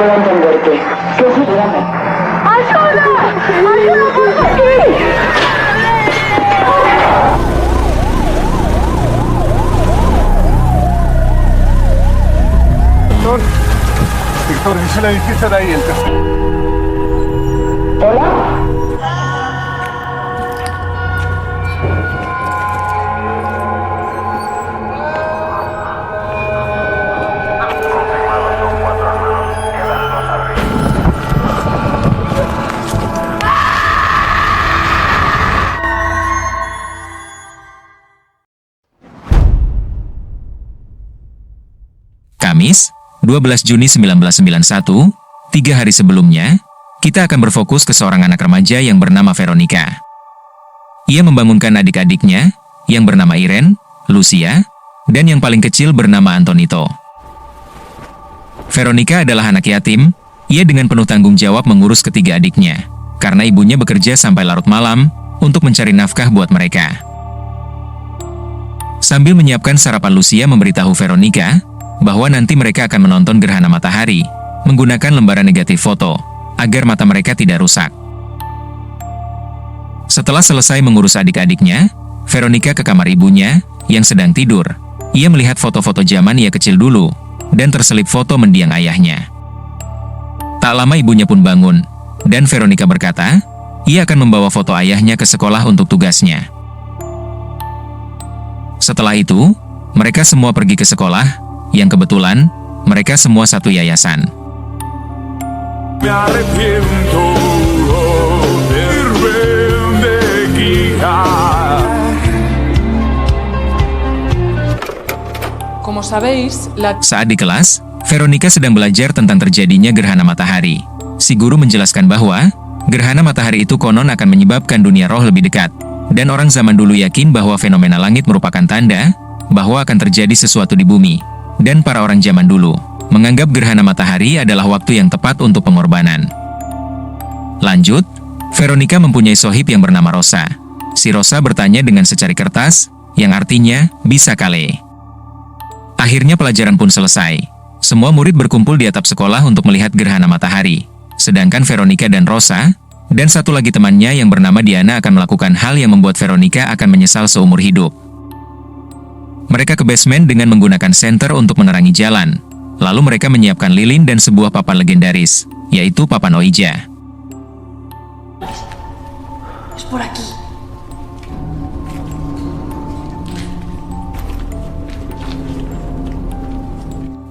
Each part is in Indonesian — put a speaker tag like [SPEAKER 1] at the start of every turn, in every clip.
[SPEAKER 1] puedo entenderte. Ayúdame. ¡Ayuda! ¡Ayuda por aquí!
[SPEAKER 2] Víctor, dice el edificio de ahí, el tercero.
[SPEAKER 1] ¿Hola?
[SPEAKER 3] Kamis, 12 Juni 1991, 3 hari sebelumnya, kita akan berfokus ke seorang anak remaja yang bernama Veronica. Ia membangunkan adik-adiknya, yang bernama Irene, Lucia, dan yang paling kecil bernama Antonito. Veronica adalah anak yatim, ia dengan penuh tanggung jawab mengurus ketiga adiknya, karena ibunya bekerja sampai larut malam untuk mencari nafkah buat mereka. Sambil menyiapkan sarapan, Lucia memberitahu Veronica bahwa nanti mereka akan menonton gerhana matahari menggunakan lembaran negatif foto agar mata mereka tidak rusak. Setelah selesai mengurus adik-adiknya, Veronica ke kamar ibunya yang sedang tidur. Ia melihat foto-foto zaman ia kecil dulu dan terselip foto mendiang ayahnya. Tak lama ibunya pun bangun dan Veronica berkata, ia akan membawa foto ayahnya ke sekolah untuk tugasnya. Setelah itu, mereka semua pergi ke sekolah yang kebetulan mereka semua satu yayasan.
[SPEAKER 2] Me arrepiento de guiar.
[SPEAKER 4] Como sabéis,
[SPEAKER 3] Saat di kelas, Veronica sedang belajar tentang terjadinya gerhana matahari. Si guru menjelaskan bahwa gerhana matahari itu konon akan menyebabkan dunia roh lebih dekat, dan orang zaman dulu yakin bahwa fenomena langit merupakan tanda bahwa akan terjadi sesuatu di bumi. Dan para orang zaman dulu menganggap gerhana matahari adalah waktu yang tepat untuk pengorbanan. Lanjut, Veronica mempunyai sohib yang bernama Rosa. Si Rosa bertanya dengan secari kertas, yang artinya, bisa kale. Akhirnya pelajaran pun selesai. Semua murid berkumpul di atap sekolah untuk melihat gerhana matahari. Sedangkan Veronica dan Rosa, dan satu lagi temannya yang bernama Diana akan melakukan hal yang membuat Veronica akan menyesal seumur hidup. Mereka ke basement dengan menggunakan senter untuk menerangi jalan. Lalu mereka menyiapkan lilin dan sebuah papan legendaris, yaitu papan Ouija.
[SPEAKER 4] es por aquí.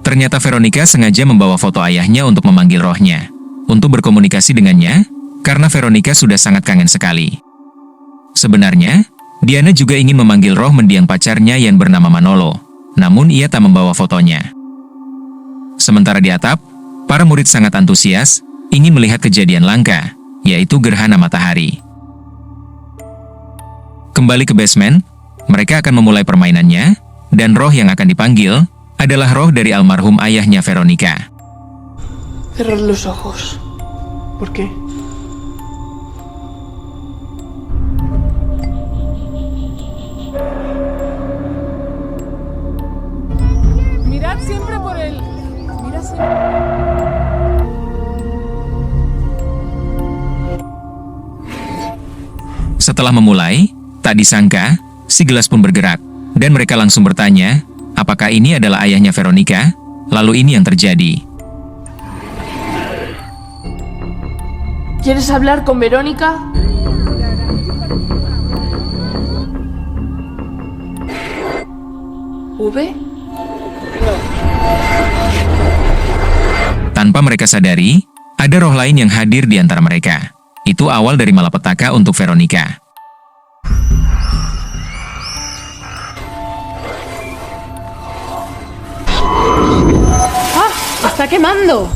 [SPEAKER 3] Ternyata Veronica sengaja membawa foto ayahnya untuk memanggil rohnya, untuk berkomunikasi dengannya, karena Veronica sudah sangat kangen sekali. Sebenarnya, Diana juga ingin memanggil roh mendiang pacarnya yang bernama Manolo, namun ia tak membawa fotonya. Sementara di atap, para murid sangat antusias, ingin melihat kejadian langka, yaitu gerhana matahari. Kembali ke basement, mereka akan memulai permainannya, dan roh yang akan dipanggil adalah roh dari almarhum ayahnya Veronica.
[SPEAKER 4] Cerrar los ojos. ¿Por qué? Mirad siempre por el... Mira siempre...
[SPEAKER 3] Setelah memulai, tak disangka, si gelas pun bergerak, dan mereka langsung bertanya, apakah ini adalah ayahnya Veronica? Lalu ini yang terjadi.
[SPEAKER 4] ¿Quieres hablar con Verónica? ¿V?
[SPEAKER 3] Tanpa mereka sadari, ada roh lain yang hadir di antara mereka. Itu awal dari malapetaka untuk Veronica.
[SPEAKER 4] ¡Ah! ¡Está quemando!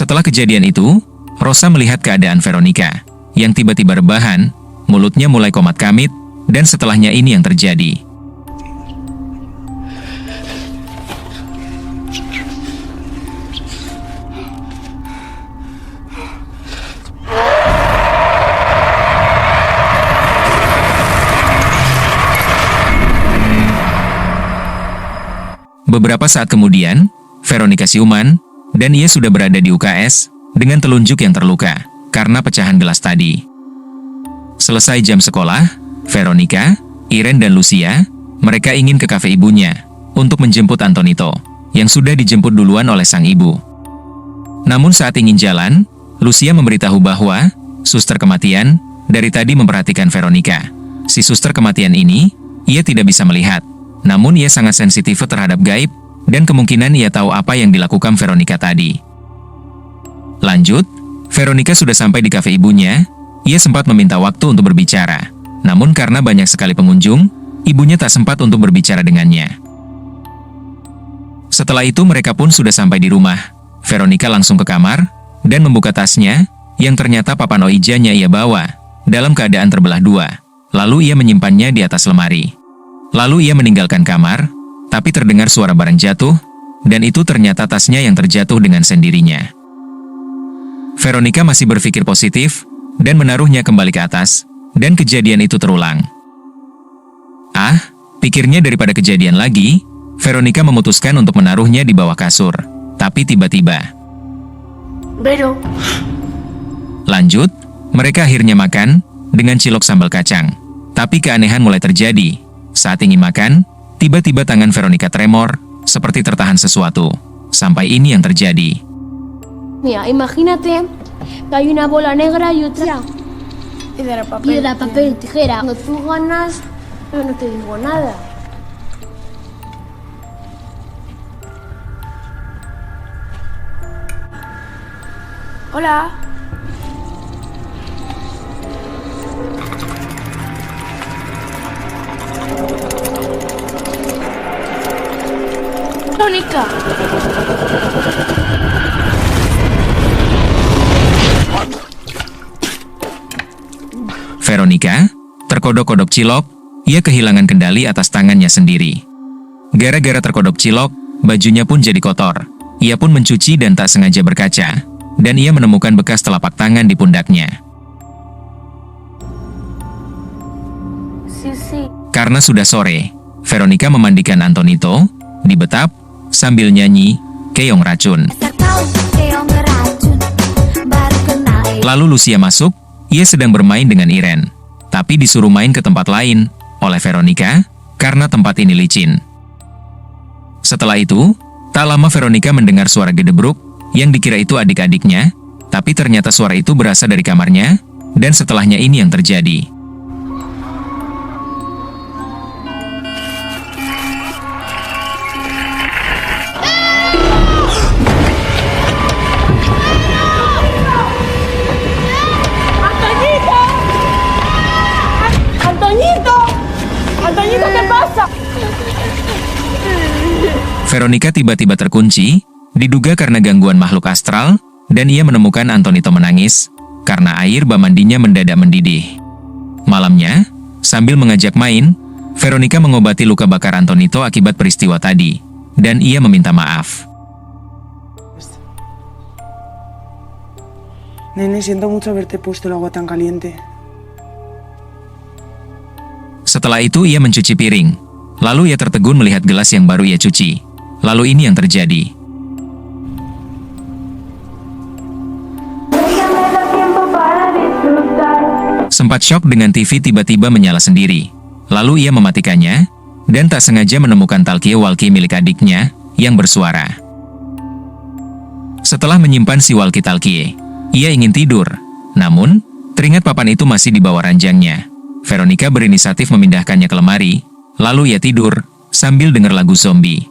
[SPEAKER 3] Setelah kejadian itu, Rosa melihat keadaan Veronica, yang tiba-tiba rebahan, mulutnya mulai komat kamit, dan setelahnya ini yang terjadi. Beberapa saat kemudian, Veronica siuman, dan ia sudah berada di UKS dengan telunjuk yang terluka karena pecahan gelas tadi. Selesai jam sekolah, Veronica, Irene dan Lucia, mereka ingin ke kafe ibunya untuk menjemput Antonito, yang sudah dijemput duluan oleh sang ibu. Namun saat ingin jalan, Lucia memberitahu bahwa suster kematian dari tadi memperhatikan Veronica. Si suster kematian ini, ia tidak bisa melihat. Namun ia sangat sensitif terhadap gaib, dan kemungkinan ia tahu apa yang dilakukan Veronica tadi. Lanjut, Veronica sudah sampai di kafe ibunya, ia sempat meminta waktu untuk berbicara. Namun karena banyak sekali pengunjung, ibunya tak sempat untuk berbicara dengannya. Setelah itu mereka pun sudah sampai di rumah. Veronica langsung ke kamar, dan membuka tasnya, yang ternyata papan Ouija-nya ia bawa, dalam keadaan terbelah dua. Lalu ia menyimpannya di atas lemari. Lalu ia meninggalkan kamar, tapi terdengar suara barang jatuh, dan itu ternyata tasnya yang terjatuh dengan sendirinya. Veronica masih berpikir positif, dan menaruhnya kembali ke atas, dan kejadian itu terulang. Pikirnya daripada kejadian lagi, Veronica memutuskan untuk menaruhnya di bawah kasur, tapi tiba-tiba. Lanjut, mereka akhirnya makan, dengan cilok sambal kacang. Tapi keanehan mulai terjadi. Saat ingin makan, tiba-tiba tangan Veronica tremor, seperti tertahan sesuatu. Sampai ini yang terjadi.
[SPEAKER 5] Mira, imagínate que hay una bola negra y otra piedra, papel, tijera. Cuando tú ganas, yo no te digo nada. Hola. Veronica.
[SPEAKER 3] Veronica, terkodok-kodok cilok, ia kehilangan kendali atas tangannya sendiri. Gara-gara terkodok cilok, bajunya pun jadi kotor. Ia pun mencuci dan tak sengaja berkaca, dan ia menemukan bekas telapak tangan di pundaknya. Karena sudah sore, Veronica memandikan Antonito di bathtub sambil nyanyi Keong Racun. Lalu Lucia masuk, ia sedang bermain dengan Irene, tapi disuruh main ke tempat lain oleh Veronica karena tempat ini licin. Setelah itu, tak lama Veronica mendengar suara gedebruk yang dikira itu adik-adiknya, tapi ternyata suara itu berasal dari kamarnya, dan setelahnya ini yang terjadi.
[SPEAKER 5] Antonito, ¿qué pasa?
[SPEAKER 3] Veronica tiba-tiba terkunci, diduga karena gangguan makhluk astral, dan ia menemukan Antonito menangis, karena air bak mandinya mendadak mendidih. Malamnya, sambil mengajak main, Veronica mengobati luka bakar Antonito akibat peristiwa tadi, dan ia meminta maaf.
[SPEAKER 6] Nene, siento mucho haberte puesto el agua tan caliente.
[SPEAKER 3] Setelah itu ia mencuci piring, lalu ia tertegun melihat gelas yang baru ia cuci. Lalu ini yang terjadi. Sempat syok dengan TV tiba-tiba menyala sendiri. Lalu ia mematikannya, dan tak sengaja menemukan talkie-walkie milik adiknya yang bersuara. Setelah menyimpan si walkie-talkie, ia ingin tidur. Namun, teringat papan itu masih di bawah ranjangnya. Veronica berinisiatif memindahkannya ke lemari, lalu ia tidur sambil dengar lagu zombie.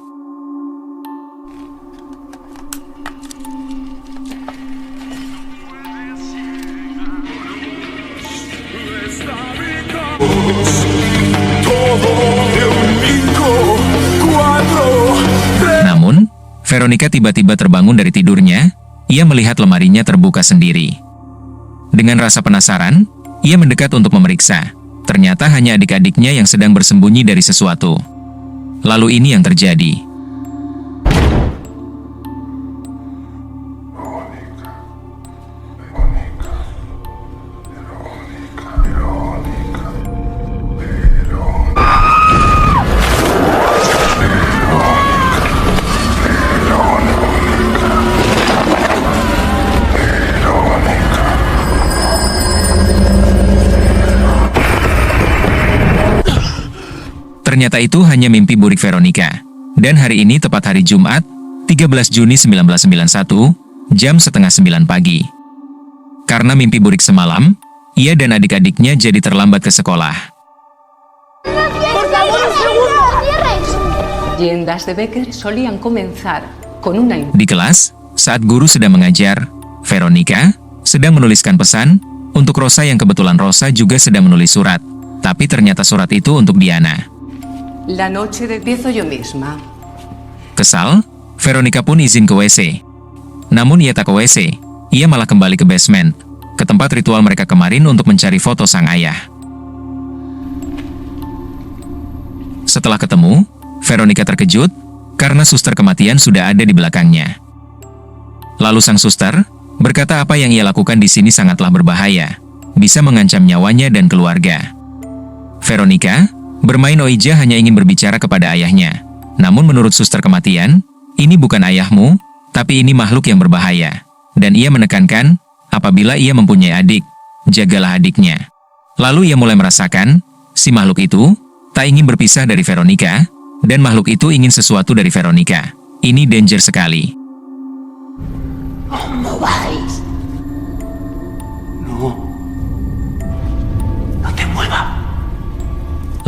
[SPEAKER 3] Namun, Veronica tiba-tiba terbangun dari tidurnya, ia melihat lemarinya terbuka sendiri. Dengan rasa penasaran, ia mendekat untuk memeriksa. Ternyata hanya adik-adiknya yang sedang bersembunyi dari sesuatu. Lalu ini yang terjadi. Ternyata itu hanya mimpi burik Veronica. Dan hari ini tepat hari Jumat, 13 Juni 1991, jam setengah 9 pagi. Karena mimpi burik semalam, ia dan adik-adiknya jadi terlambat ke sekolah.
[SPEAKER 7] Leyendas de Becker solían comenzar con una...
[SPEAKER 3] Di kelas, saat guru sedang mengajar, Veronica sedang menuliskan pesan untuk Rosa yang kebetulan Rosa juga sedang menulis surat. Tapi ternyata surat itu untuk Diana.
[SPEAKER 7] La noche de empiezo yo misma.
[SPEAKER 3] Kesal, Veronica pun izin ke WC. Namun ia tak ke WC, ia malah kembali ke basement, ke tempat ritual mereka kemarin untuk mencari foto sang ayah. Setelah ketemu, Veronica terkejut karena suster kematian sudah ada di belakangnya. Lalu sang suster berkata apa yang ia lakukan di sini sangatlah berbahaya, bisa mengancam nyawanya dan keluarga. Veronica bermain Ouija hanya ingin berbicara kepada ayahnya. Namun menurut suster kematian, ini bukan ayahmu, tapi ini makhluk yang berbahaya. Dan ia menekankan, apabila ia mempunyai adik, jagalah adiknya. Lalu ia mulai merasakan, si makhluk itu tak ingin berpisah dari Veronica, dan makhluk itu ingin sesuatu dari Veronica. Ini danger sekali.
[SPEAKER 1] ¿Cómo vais?
[SPEAKER 2] No. No te muevas.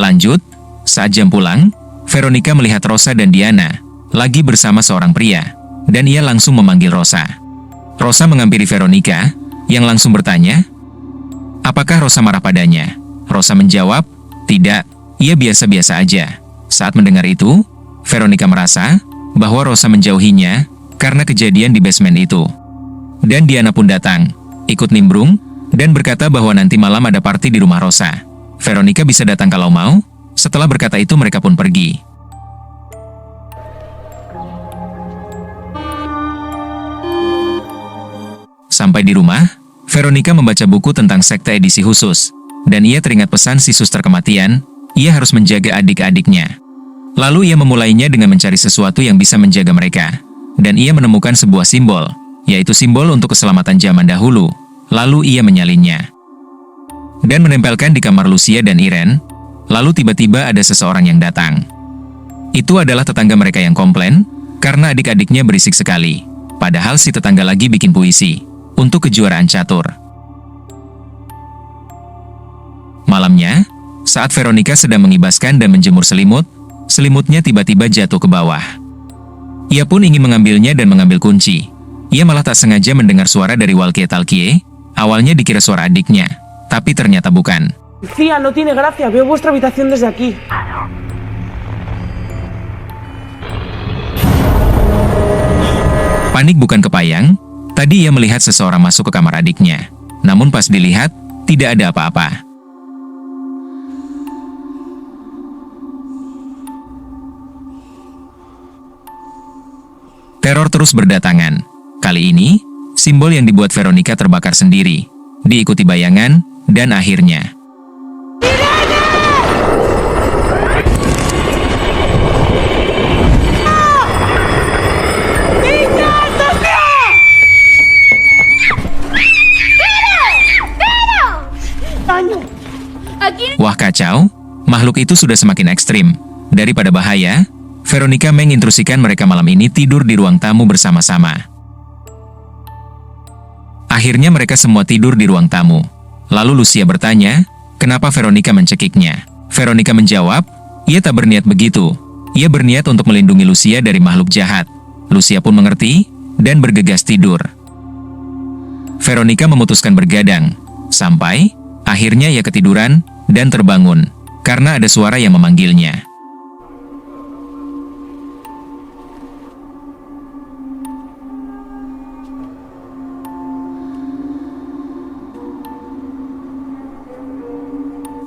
[SPEAKER 3] Lanjut, saat jam pulang, Veronica melihat Rosa dan Diana lagi bersama seorang pria, dan ia langsung memanggil Rosa. Rosa menghampiri Veronica, yang langsung bertanya, apakah Rosa marah padanya? Rosa menjawab, tidak, ia biasa-biasa aja. Saat mendengar itu, Veronica merasa bahwa Rosa menjauhinya karena kejadian di basement itu. Dan Diana pun datang, ikut nimbrung, dan berkata bahwa nanti malam ada party di rumah Rosa. Veronica bisa datang kalau mau. Setelah berkata itu mereka pun pergi. Sampai di rumah, Veronica membaca buku tentang sekte edisi khusus. Dan ia teringat pesan si suster kematian, ia harus menjaga adik-adiknya. Lalu ia memulainya dengan mencari sesuatu yang bisa menjaga mereka. Dan ia menemukan sebuah simbol, yaitu simbol untuk keselamatan zaman dahulu. Lalu ia menyalinnya dan menempelkan di kamar Lucia dan Irene. Lalu tiba-tiba ada seseorang yang datang. Itu adalah tetangga mereka yang komplain karena adik-adiknya berisik sekali. Padahal si tetangga lagi bikin puisi untuk kejuaraan catur. Malamnya, saat Veronica sedang mengibaskan dan menjemur selimut, selimutnya tiba-tiba jatuh ke bawah. Ia pun ingin mengambilnya dan mengambil kunci. Ia malah tak sengaja mendengar suara dari walkie-talkie. Awalnya dikira suara adiknya, tapi ternyata bukan.
[SPEAKER 6] Lucía, no tiene gracia. Veo vuestra habitación desde aquí.
[SPEAKER 3] Panik bukan kepayang, tadi ia melihat seseorang masuk ke kamar adiknya. Namun pas dilihat, tidak ada apa-apa. Teror terus berdatangan. Kali ini, simbol yang dibuat Veronica terbakar sendiri, diikuti bayangan, dan akhirnya wah kacau, makhluk itu sudah semakin ekstrim. Daripada bahaya, Veronica mengintrusikan mereka malam ini tidur di ruang tamu bersama-sama. Akhirnya mereka semua tidur di ruang tamu. Lalu Lucia bertanya, kenapa Veronica mencekiknya? Veronica menjawab, ia tak berniat begitu. Ia berniat untuk melindungi Lucia dari makhluk jahat. Lucia pun mengerti, dan bergegas tidur. Veronica memutuskan bergadang, sampai akhirnya ia ketiduran dan terbangun, karena ada suara yang memanggilnya.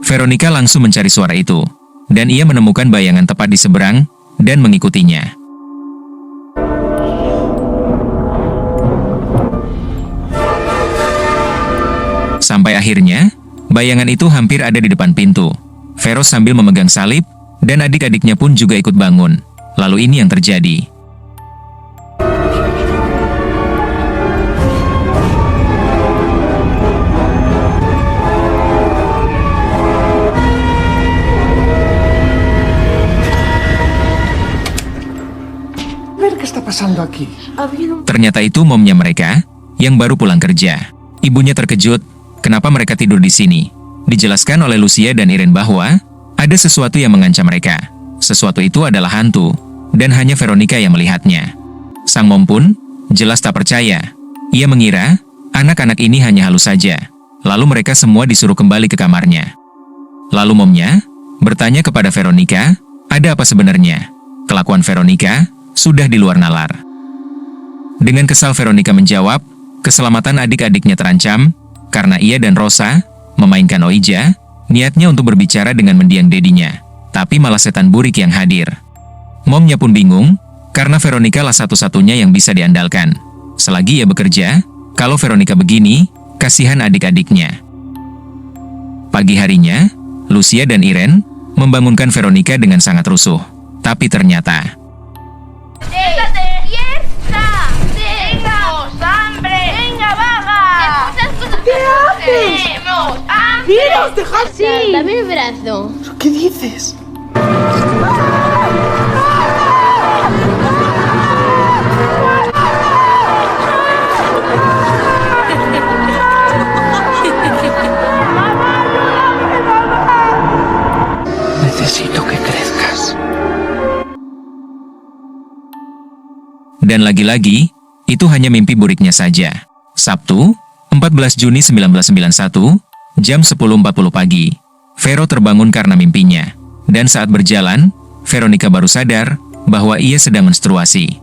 [SPEAKER 3] Veronica langsung mencari suara itu, dan ia menemukan bayangan tepat di seberang, dan mengikutinya. Sampai akhirnya, bayangan itu hampir ada di depan pintu. Vero sambil memegang salib, dan adik-adiknya pun juga ikut bangun. Lalu ini yang terjadi.
[SPEAKER 2] ¿Qué está pasando aquí?
[SPEAKER 3] Ternyata itu momnya mereka, yang baru pulang kerja. Ibunya terkejut, kenapa mereka tidur di sini. Dijelaskan oleh Lucia dan Irene bahwa ada sesuatu yang mengancam mereka. Sesuatu itu adalah hantu, dan hanya Veronica yang melihatnya. Sang mom pun jelas tak percaya. Ia mengira anak-anak ini hanya halus saja. Lalu mereka semua disuruh kembali ke kamarnya. Lalu momnya bertanya kepada Veronica, ada apa sebenarnya? Kelakuan Veronica sudah di luar nalar. Dengan kesal Veronica menjawab, keselamatan adik-adiknya terancam, karena ia dan Rosa memainkan Ouija, niatnya untuk berbicara dengan mendiang dedinya, tapi malah setan burik yang hadir. Momnya pun bingung, karena Veronica lah satu-satunya yang bisa diandalkan. Selagi ia bekerja, kalau Veronica begini, kasihan adik-adiknya. Pagi harinya, Lucia dan Irene membangunkan Veronica dengan sangat rusuh. Tapi ternyata
[SPEAKER 6] ¡Tiros! ¡Dejad!
[SPEAKER 5] Sí, dame el brazo.
[SPEAKER 6] ¿Qué dices?
[SPEAKER 2] Necesito que crezcas.
[SPEAKER 3] Dan lagi-lagi, itu hanya mimpi buriknya saja. Sabtu, 14 Juni 1991, jam 10.40 pagi. Vero terbangun karena mimpinya. Dan saat berjalan, Veronica baru sadar bahwa ia sedang menstruasi.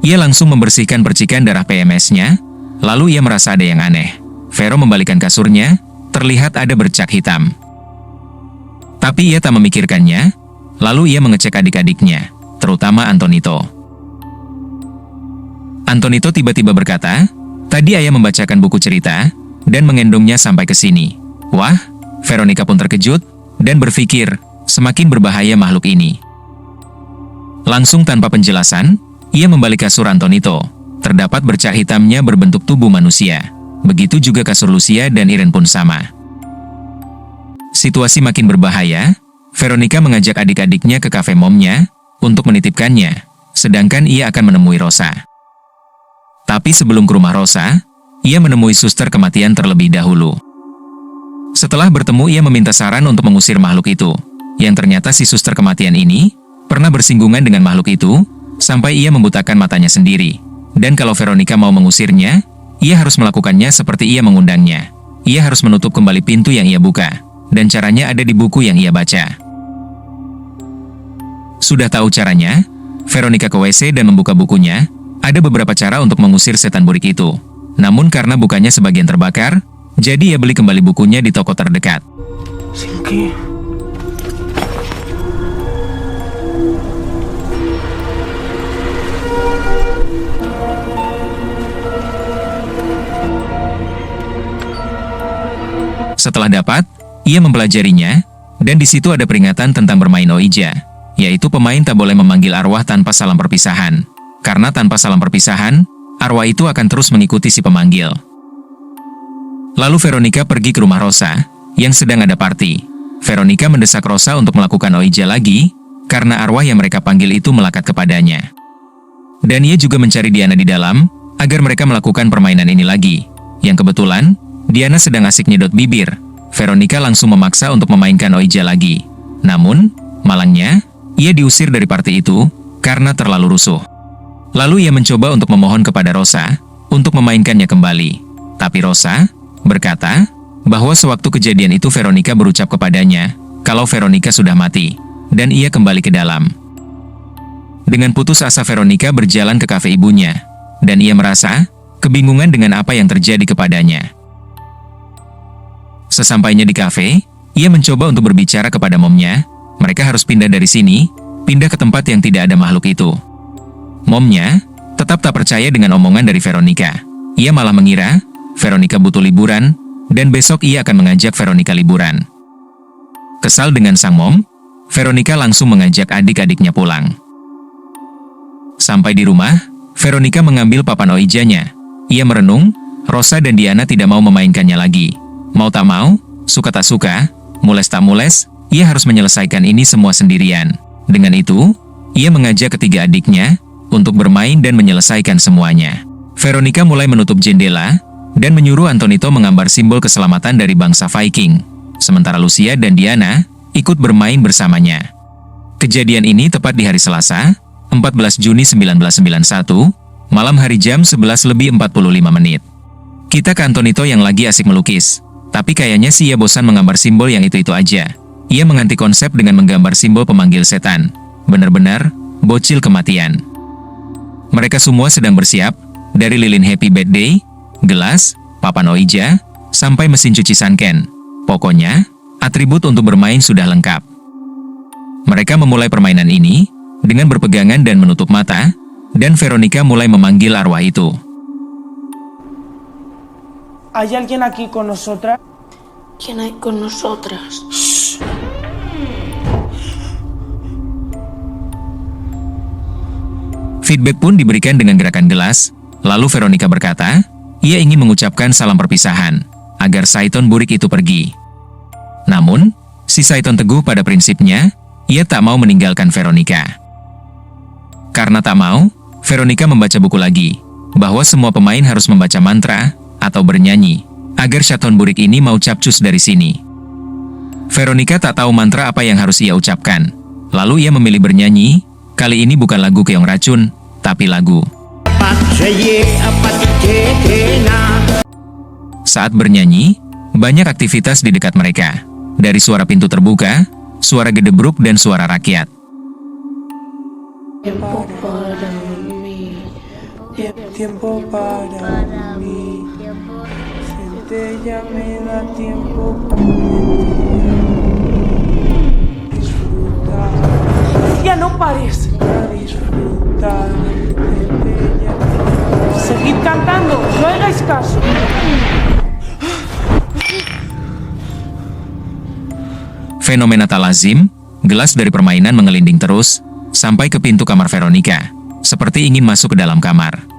[SPEAKER 3] Ia langsung membersihkan percikan darah PMS-nya, lalu ia merasa ada yang aneh. Vero membalikkan kasurnya, terlihat ada bercak hitam. Tapi ia tak memikirkannya, lalu ia mengecek adik-adiknya, terutama Antonito. Antonito tiba-tiba berkata, tadi ayah membacakan buku cerita, dan mengendongnya sampai ke sini. Wah, Veronica pun terkejut, dan berpikir, semakin berbahaya makhluk ini. Langsung tanpa penjelasan, ia membalik kasur Antonito. Terdapat bercak hitamnya berbentuk tubuh manusia. Begitu juga kasur Lucia dan Irene pun sama. Situasi makin berbahaya, Veronica mengajak adik-adiknya ke kafe momnya, untuk menitipkannya, sedangkan ia akan menemui Rosa. Tapi sebelum ke rumah Rosa, ia menemui suster kematian terlebih dahulu. Setelah bertemu, ia meminta saran untuk mengusir makhluk itu, yang ternyata si suster kematian ini pernah bersinggungan dengan makhluk itu, sampai ia membutakan matanya sendiri. Dan kalau Veronica mau mengusirnya, ia harus melakukannya seperti ia mengundangnya. Ia harus menutup kembali pintu yang ia buka, dan caranya ada di buku yang ia baca. Sudah tahu caranya, Veronica ke WC dan membuka bukunya. Ada beberapa cara untuk mengusir setan burik itu. Namun karena bukannya sebagian terbakar, jadi ia beli kembali bukunya di toko terdekat.
[SPEAKER 6] Silky.
[SPEAKER 3] Setelah dapat, ia mempelajarinya, dan di situ ada peringatan tentang bermain Ouija, yaitu pemain tak boleh memanggil arwah tanpa salam perpisahan. Karena tanpa salam perpisahan, arwah itu akan terus mengikuti si pemanggil. Lalu Veronica pergi ke rumah Rosa, yang sedang ada party. Veronica mendesak Rosa untuk melakukan Ouija lagi, karena arwah yang mereka panggil itu melekat kepadanya. Dan ia juga mencari Diana di dalam, agar mereka melakukan permainan ini lagi. Yang kebetulan, Diana sedang asik nyedot bibir. Veronica langsung memaksa untuk memainkan Ouija lagi. Namun, malangnya, ia diusir dari party itu, karena terlalu rusuh. Lalu ia mencoba untuk memohon kepada Rosa, untuk memainkannya kembali. Tapi Rosa berkata, bahwa sewaktu kejadian itu Veronica berucap kepadanya, kalau Veronica sudah mati, dan ia kembali ke dalam. Dengan putus asa Veronica berjalan ke kafe ibunya, dan ia merasa kebingungan dengan apa yang terjadi kepadanya. Sesampainya di kafe, ia mencoba untuk berbicara kepada momnya. Mereka harus pindah dari sini, pindah ke tempat yang tidak ada makhluk itu. Momnya tetap tak percaya dengan omongan dari Veronica. Ia malah mengira Veronica butuh liburan, dan besok ia akan mengajak Veronica liburan. Kesal dengan sang mom, Veronica langsung mengajak adik-adiknya pulang. Sampai di rumah, Veronica mengambil papan Ouija-nya. Ia merenung, Rosa dan Diana tidak mau memainkannya lagi. Mau tak mau, suka tak suka, mules tak mules, ia harus menyelesaikan ini semua sendirian. Dengan itu, ia mengajak ketiga adiknya untuk bermain dan menyelesaikan semuanya. Veronica mulai menutup jendela dan menyuruh Antonito menggambar simbol keselamatan dari bangsa Viking. Sementara Lucia dan Diana ikut bermain bersamanya. Kejadian ini tepat di hari Selasa, 14 Juni 1991, malam hari jam 11:45. Kita ke Antonito yang lagi asik melukis. Tapi kayaknya sih ia bosan menggambar simbol yang itu-itu aja. Ia mengganti konsep dengan menggambar simbol pemanggil setan. Benar-benar bocil kematian. Mereka semua sedang bersiap, dari lilin happy birthday, gelas, papan Ouija, sampai mesin cuci Sanken. Pokoknya, atribut untuk bermain sudah lengkap. Mereka memulai permainan ini dengan berpegangan dan menutup mata, dan Veronica mulai memanggil arwah itu.
[SPEAKER 6] ¿Hay alguien aquí con nosotras?
[SPEAKER 5] ¿Quién hay con nosotras?
[SPEAKER 3] Feedback pun diberikan dengan gerakan gelas, lalu Veronica berkata, ia ingin mengucapkan salam perpisahan, agar Saiton burik itu pergi. Namun, si Saiton teguh pada prinsipnya, ia tak mau meninggalkan Veronica. Karena tak mau, Veronica membaca buku lagi, bahwa semua pemain harus membaca mantra atau bernyanyi, agar Saiton burik ini mau capcus dari sini. Veronica tak tahu mantra apa yang harus ia ucapkan, lalu ia memilih bernyanyi. Kali ini bukan lagu Keong Racun, tapi lagu. Saat bernyanyi, banyak aktivitas di dekat mereka. Dari suara pintu terbuka, suara gedebruk dan suara rakyat.
[SPEAKER 6] Tiempo para mí, tiempo para mí. Centella me da tiempo para disfrutar. Ya no pares. Para disfrutar. Seguid cantando, no hagáis caso.
[SPEAKER 3] Fenomena tak lazim, gelas dari permainan mengelinding terus, sampai ke pintu kamar Veronica, seperti ingin masuk ke dalam kamar.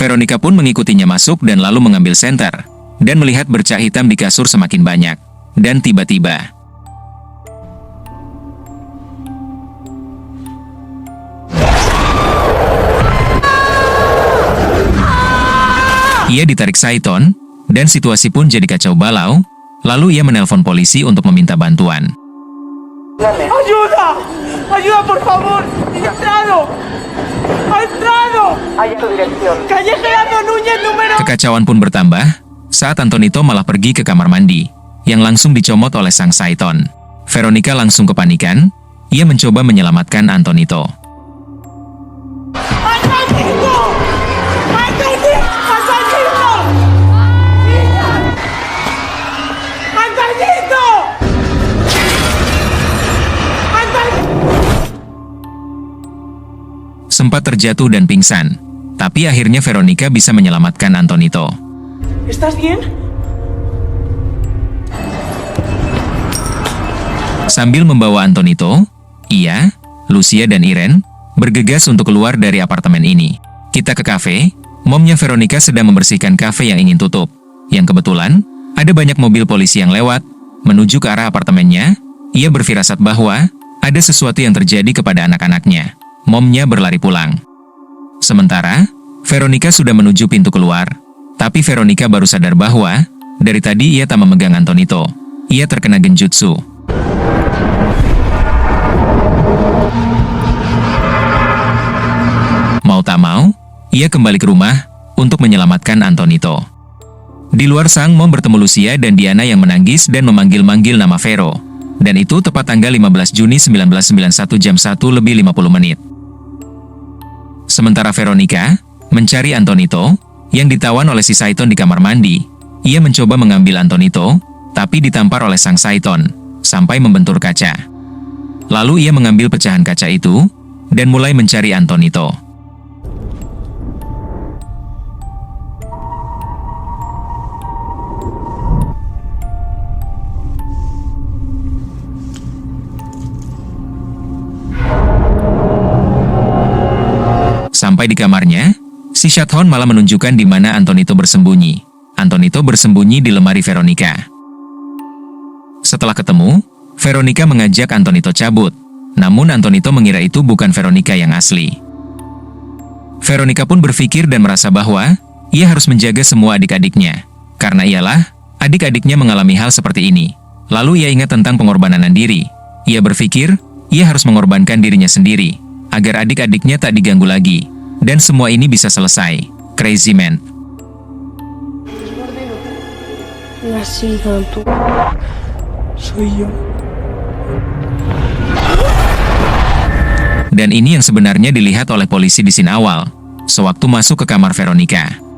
[SPEAKER 3] Veronica pun mengikutinya masuk dan lalu mengambil senter, dan melihat bercak hitam di kasur semakin banyak. Dan tiba-tiba, ia ditarik Saiton, dan situasi pun jadi kacau balau, lalu ia menelpon polisi untuk meminta bantuan.
[SPEAKER 6] ¡Ayuda! ¡Ayuda, por favor! ¡Ha entrado! ¡Ha entrado!
[SPEAKER 1] Hay tu dirección.
[SPEAKER 6] ¡Calle Gerardo Núñez, número...
[SPEAKER 3] Kekacauan pun bertambah, saat Antonito malah pergi ke kamar mandi, yang langsung dicomot oleh sang Saiton. Veronica langsung kepanikan, ia mencoba menyelamatkan Antonito.
[SPEAKER 6] ¡Antonito! ¡Antonito! ¡Antonito! ¡Antonito!
[SPEAKER 3] Sempat terjatuh dan pingsan, tapi akhirnya Veronica bisa menyelamatkan Antonito.
[SPEAKER 6] ¿Estás bien?
[SPEAKER 3] Sambil membawa Antonito, ia, Lucia dan Irene bergegas untuk keluar dari apartemen ini. Kita ke kafe, momnya Veronica sedang membersihkan kafe yang ingin tutup. Yang kebetulan, ada banyak mobil polisi yang lewat, menuju ke arah apartemennya. Ia berfirasat bahwa ada sesuatu yang terjadi kepada anak-anaknya. Momnya berlari pulang. Sementara, Veronica sudah menuju pintu keluar, tapi Veronica baru sadar bahwa dari tadi ia tak memegang Antonito. Ia terkena genjutsu. Mau tak mau, ia kembali ke rumah untuk menyelamatkan Antonito. Di luar Sang Mom bertemu Lucia dan Diana yang menangis dan memanggil-manggil nama Vero. Dan itu tepat tanggal 15 Juni 1991 jam 1:50. Sementara Veronica mencari Antonito yang ditawan oleh si Saiton di kamar mandi. Ia mencoba mengambil Antonito, tapi ditampar oleh sang Saiton sampai membentur kaca. Lalu ia mengambil pecahan kaca itu dan mulai mencari Antonito. Sampai di kamarnya, si Shathon malah menunjukkan di mana Antonito bersembunyi. Antonito bersembunyi di lemari Veronica. Setelah ketemu, Veronica mengajak Antonito cabut. Namun Antonito mengira itu bukan Veronica yang asli. Veronica pun berpikir dan merasa bahwa ia harus menjaga semua adik-adiknya. Karena ialah, adik-adiknya mengalami hal seperti ini. Lalu ia ingat tentang pengorbanan diri. Ia berpikir, ia harus mengorbankan dirinya sendiri, agar adik-adiknya tak diganggu lagi. Dan semua ini bisa selesai. Crazy man.
[SPEAKER 5] Así, tonto.
[SPEAKER 6] Soy yo.
[SPEAKER 3] Dan ini yang sebenarnya dilihat oleh polisi di scene awal, sewaktu masuk ke kamar Veronica.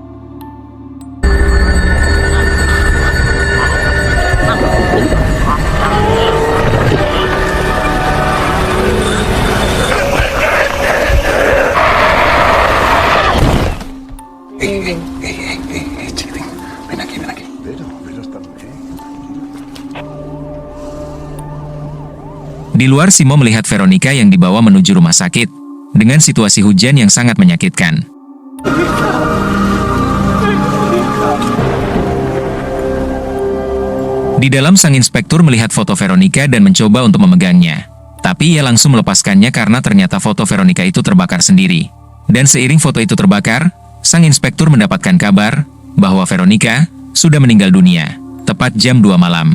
[SPEAKER 2] Chiquitín, ven aquí. Pero está bien.
[SPEAKER 3] Di luar, Simo melihat Veronica yang dibawa menuju rumah sakit, dengan situasi hujan yang sangat menyakitkan. Di dalam, sang inspektur melihat foto Veronica dan mencoba untuk memegangnya. Tapi ia langsung melepaskannya karena ternyata foto Veronica itu terbakar sendiri. Dan seiring foto itu terbakar, sang inspektur mendapatkan kabar bahwa Veronica sudah meninggal dunia, tepat jam 2 malam.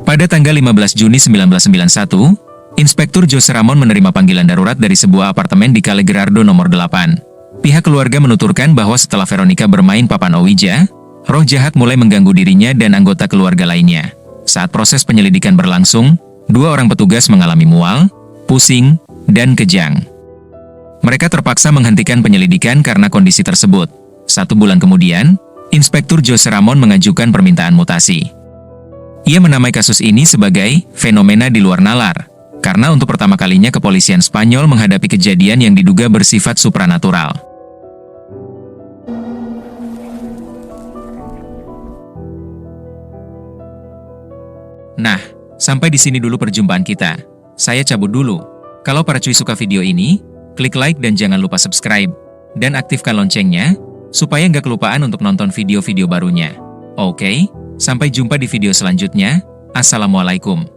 [SPEAKER 3] Pada tanggal 15 Juni 1991, Inspektur Jose Ramon menerima panggilan darurat dari sebuah apartemen di Calle Gerardo nomor 8. Pihak keluarga menuturkan bahwa setelah Veronica bermain papan Ouija, roh jahat mulai mengganggu dirinya dan anggota keluarga lainnya. Saat proses penyelidikan berlangsung, 2 orang petugas mengalami mual, pusing, dan kejang. Mereka terpaksa menghentikan penyelidikan karena kondisi tersebut. 1 bulan kemudian, Inspektur Jose Ramon mengajukan permintaan mutasi. Ia menamai kasus ini sebagai fenomena di luar nalar, karena untuk pertama kalinya kepolisian Spanyol menghadapi kejadian yang diduga bersifat supranatural. Nah, sampai di sini dulu perjumpaan kita. Saya cabut dulu. Kalau para cuy suka video ini, klik like dan jangan lupa subscribe. Dan aktifkan loncengnya, supaya nggak kelupaan untuk nonton video-video barunya. Oke, sampai jumpa di video selanjutnya. Assalamualaikum.